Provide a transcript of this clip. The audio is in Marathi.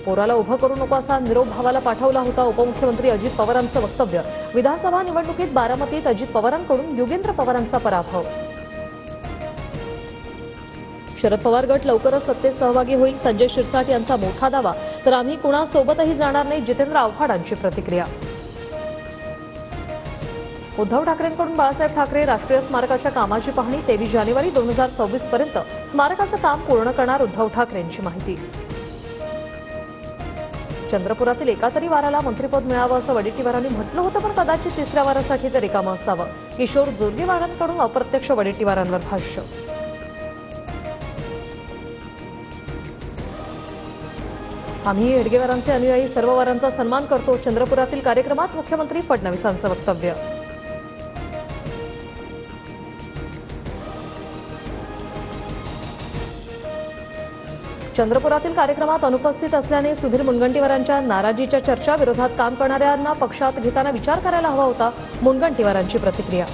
पोराला उभं करू नको असा निरोप भावाला पाठवला होता उपमुख्यमंत्री अजित पवारांचं वक्तव्य। विधानसभा निवडणुकीत बारामतीत अजित पवारांकडून योगेंद्र पवारांचा पराभव। शरद पवार गट लवकरच सत्तेत सहभागी होईल, संजय शिरसाट यांचा मोठा दावा। तर आम्ही कुणासोबतही जाणार नाही, जितेंद्र आव्हाडांची प्रतिक्रिया। उद्धव ठाकरेंकडून बाळासाहेब ठाकरे राष्ट्रीय स्मारकाच्या कामाची पाहणी। 23 जानेवारी 2026 पर्यंत स्मारकाचं काम पूर्ण करणार उद्धव ठाकरेंची माहिती। चंद्रपुरातील एका तरी वाराला मंत्रिपद मिळावं असं वडेट्टीवारांनी म्हटलं होतं, पण कदाचित तिसऱ्या वारासाठी ते रिकामं असावं। किशोर जोरगेवारांकडून अप्रत्यक्ष वडेट्टीवारांवर भाष्य। आम्ही हेडगेवारांचे अनुयायी सर्व वारांचा सन्मान करतो। चंद्रपुरातील कार्यक्रमात मुख्यमंत्री फडणवीसांचं वक्तव्य। चंद्रपुरातील कार्यक्रमात अनुपस्थित असल्याने सुधीर मुनगंटीवारांच्या नाराजीच्या चर्चा। विरोधात काम करणाऱ्यांना पक्षात घेताना विचार करायला हवा होता, मुनगंटीवारांची प्रतिक्रिया।